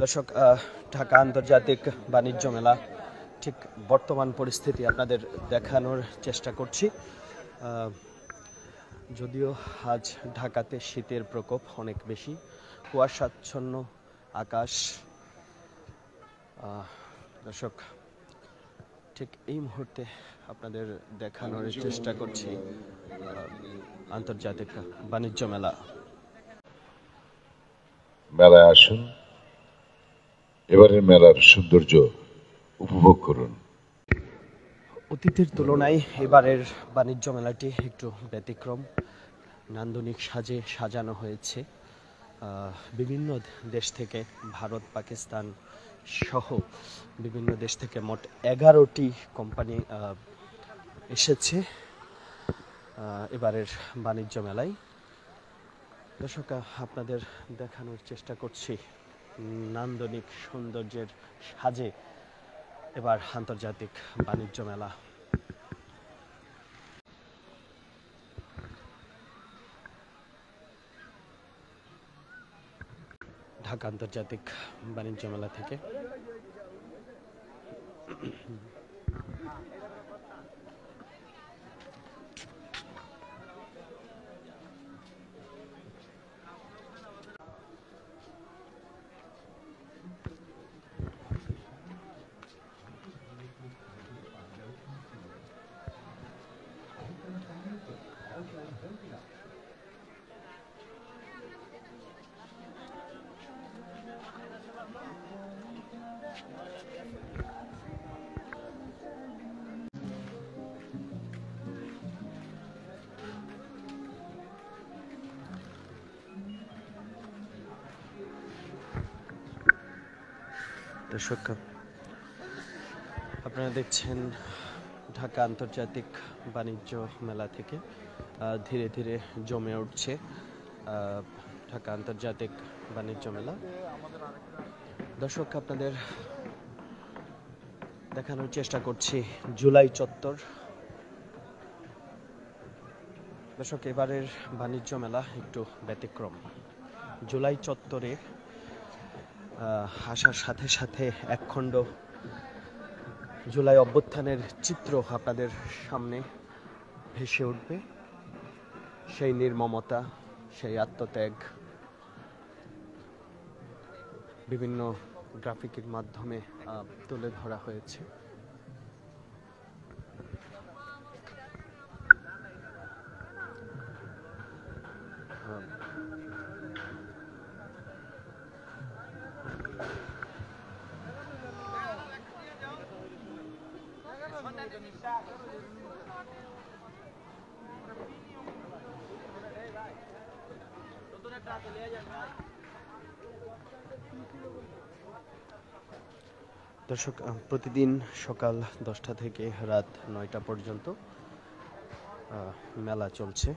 দর্শক, ঢাকা আন্তর্জাতিক বাণিজ্য মেলা ঠিক বর্তমান পরিস্থিতি আপনাদের দেখানোর চেষ্টা করছি। যদিও আজ ঢাকাতে শীতের প্রকোপ অনেক বেশি, কুয়াশাচ্ছন্ন আকাশ। দর্শক, ঠিক এই মুহূর্তে আপনাদের দেখানোর চেষ্টা করছি আন্তর্জাতিক বাণিজ্য মেলা। মেলায় আসুন, এবারের মেলার সৌন্দর্য উপভোগ করুন। অতীতের তুলনায় এবারের বাণিজ্য মেলাটি একটু ব্যতিক্রম। নান্দনিক সাজে সাজানো হয়েছে। বিভিন্ন দেশ থেকে, ভারত, পাকিস্তান সহ বিভিন্ন দেশ থেকে মোট 11টি কোম্পানি এসেছে এবারের বাণিজ্য মেলায়। দর্শক, আপনাদের দেখানোর চেষ্টা করছি নান্দনিক সৌন্দর্যের সাজে এবার আন্তর্জাতিক বাণিজ্য মেলা। ঢাকা আন্তর্জাতিক বাণিজ্য মেলা থেকে দর্শক, আপনারা দেখছেন ঢাকা আন্তর্জাতিক বাণিজ্য মেলা থেকে ধীরে ধীরে জমে উঠছে ঢাকা আন্তর্জাতিক বাণিজ্য মেলা। দর্শক, আপনাদের দেখানোর চেষ্টা করছি জুলাই চত্বর। দর্শক, এবারের বাণিজ্য মেলা একটু ব্যতিক্রম। জুলাই চত্বরে আসার সাথে সাথে একখণ্ড জুলাই অভ্যুত্থানের চিত্র আপনাদের সামনে ভেসে উঠবে। সেই নির্মমতা, সেই আত্মত্যাগ বিভিন্ন গ্রাফিকের মাধ্যমে তুলে ধরা হয়েছে। দর্শক, প্রতিদিন সকাল 10টা থেকে রাত 9টা পর্যন্ত মেলা চলছে।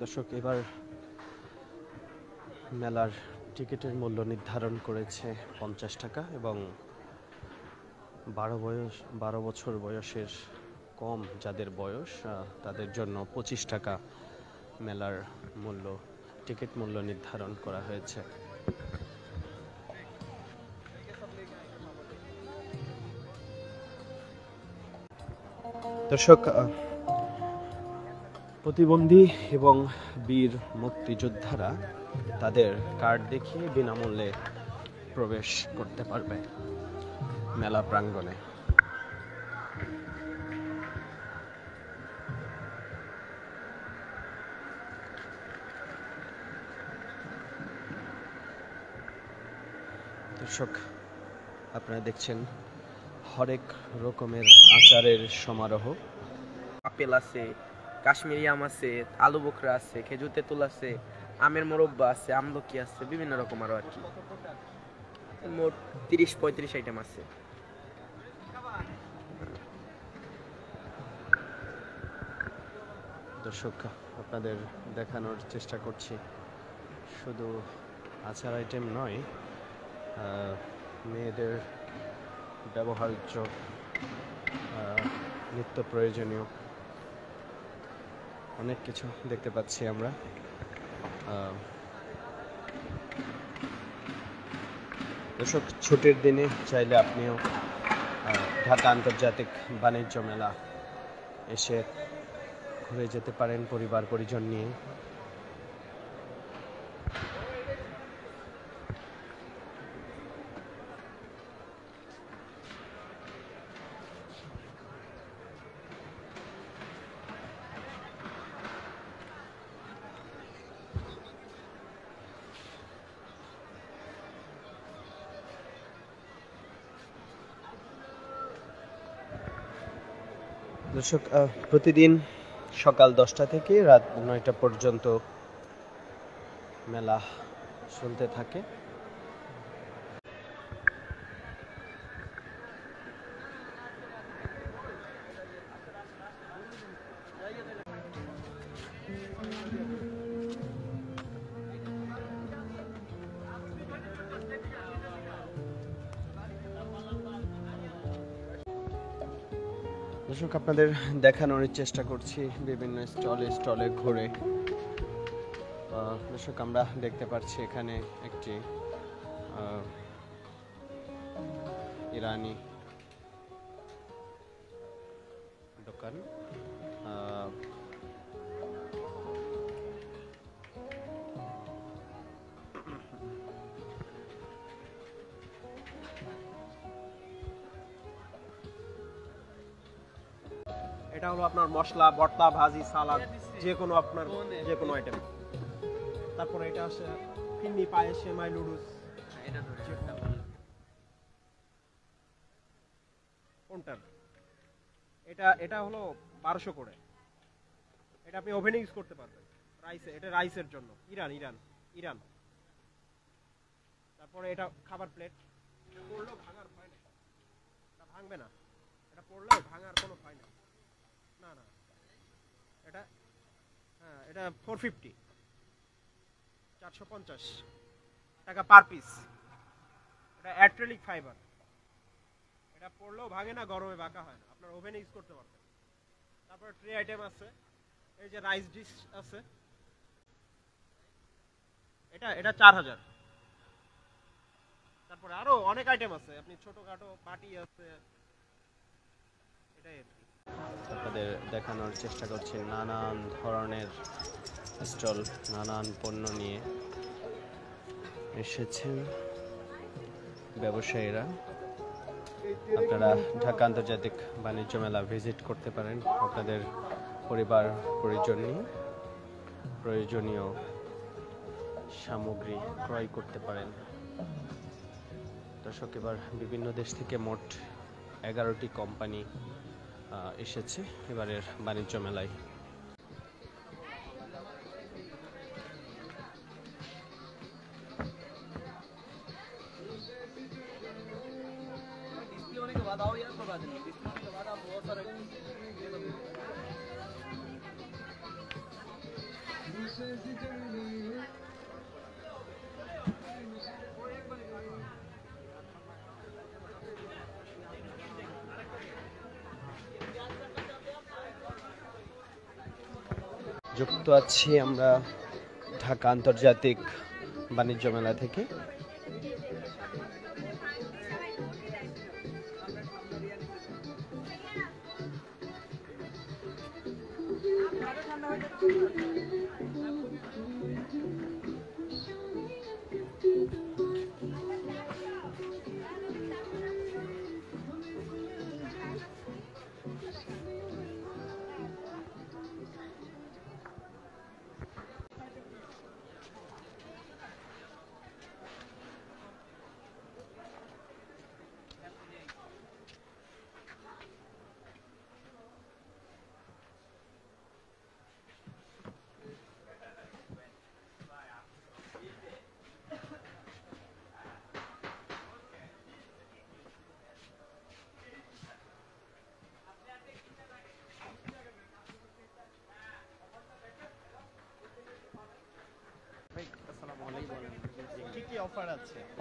দর্শক, এবার মেলার টিকিটের মূল্য নির্ধারণ করেছে 50 টাকা এবং 12 বছর বয়সের কম যাদের বয়স তাদের জন্য 25 টাকা মেলার মূল্য, টিকিট মূল্য নির্ধারণ করা হয়েছে। দর্শক, প্রতিবন্ধী এবং বীর মুক্তিযোদ্ধারা তাদের কার্ড দেখিয়ে বিনামূল্যে প্রবেশ করতে পারবে মেলা প্রাঙ্গণে। দর্শক, আপনারা দেখছেন হরেক রকমের আচারের সমারোহ। আপেল আছে, কাশ্মীরি আম আছে, আলু বোখরা আছে, খেজুর তেঁতুল আছে, আমের মোরব্বা আছে, আমলকি আছে, বিভিন্ন রকম আরো আর কি। মোট 30-35 আইটেম আছে। দর্শক, আপনাদের দেখানোর চেষ্টা করছি শুধু আচার আইটেম নয়, মেয়েদের ব্যবহার্য নিত্য প্রয়োজনীয় অনেক কিছু দেখতে পাচ্ছি আমরা। দর্শক, ছুটির দিনে চাইলে আপনিও ঢাকা আন্তর্জাতিক বাণিজ্য মেলা এসে ঘুরে যেতে পারেন পরিবার পরিজন নিয়ে। দর্শক, প্রতিদিন সকাল 10টা থেকে রাত 9টা পর্যন্ত মেলা চলতে থাকে। দর্শক, আপনাদের দেখানোর চেষ্টা করছি বিভিন্ন স্টলে ঘুরে। দর্শক, আমরা দেখতে পাচ্ছি এখানে একটি ইরানি দোকান। এটা হলো আপনার মশলা, ভর্তা, ভাজি, সালাদ, যে কোনো আপনার যে কোনো আইটেম। তারপরে এটা আছে ফিন্নি, পায়েস, সেমাই, লুডুস। কোনটার? এটা হলো 1200 করে। এটা আপনি ওভেনে ইউজ করতে পারবেন। এটা রাইসের জন্য। ইরান। তারপরে এটা খাবার প্লেট। পড়লেও ভাঙার ভয় নেই। এটা ভাঙবে না। এটা পড়লেও ভাঙার কোনো ভয় নেই। না এটা 450 450 টাকা পার পিস। এটা অ্যাক্রিলিক ফাইবার। এটা পড়লেও ভাঙে না, গরমে বাঁকা হয় না। আপনার ওভেনে ইউজ করতে পারবেন। তারপর ট্রে আইটেম আছে, এই যে রাইস ডিশ আছে, এটা 4000। তারপরে আরো অনেক আইটেম আছে, আপনি ছোটখাটো বাটি আছে, এটাই আর কি। আপনাদের দেখানোর চেষ্টা করছি নানান ধরনের স্টল, নানান পণ্য নিয়ে এসেছেন ব্যবসায়ীরা। আপনারা ঢাকা আন্তর্জাতিক বাণিজ্য মেলা ভিজিট করতে পারেন আপনাদের পরিবার পরিজন নিয়ে। প্রয়োজনীয় সামগ্রী ক্রয় করতে পারেন। দর্শক, এবার বিভিন্ন দেশ থেকে মোট 11টি কোম্পানি এসেছে এবারের বাণিজ্য মেলায়। যুক্ত আছি আমরা ঢাকা আন্তর্জাতিক বাণিজ্য মেলা থেকে।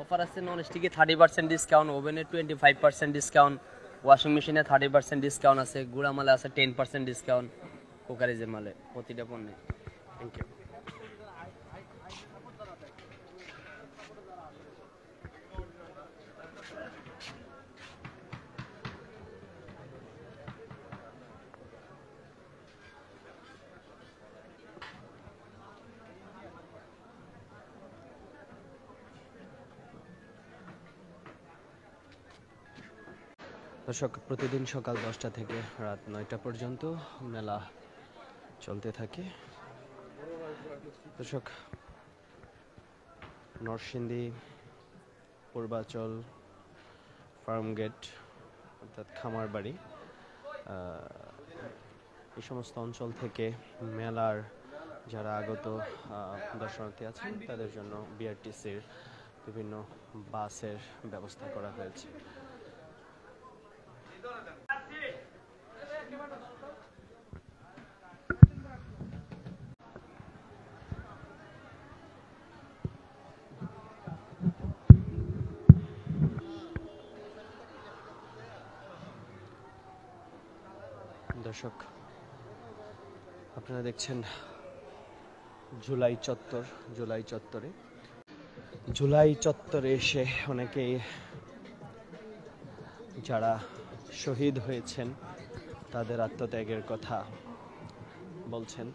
অফার আছে নন স্টিকে 30% ডিসকাউন্ট, ওভেনে 25% ডিসকাউন্ট, ওয়াশিং মেশিনে 30% ডিসকাউন্ট আছে, গুঁড়া মালে আছে 10% ডিসকাউন্ট, কোকারিজের মালে প্রতিটা পণ্যে। Thank you. দর্শক, প্রতিদিন সকাল 10টা থেকে রাত 9টা পর্যন্ত মেলা চলতে থাকে। দর্শক, নরসিংদী, পূর্বাচল, ফার্মগেট অর্থাৎ খামারবাড়ি এই সমস্ত অঞ্চল থেকে মেলার যারা আগত দর্শনার্থী আছেন তাদের জন্য বিআরটিসির বিভিন্ন বাসের ব্যবস্থা করা হয়েছে। দর্শক, আপনারা দেখছেন জুলাই চত্বরে এসে অনেকেই যারা শহীদ হয়েছেন তাদের আত্মত্যাগের কথা বলছেন।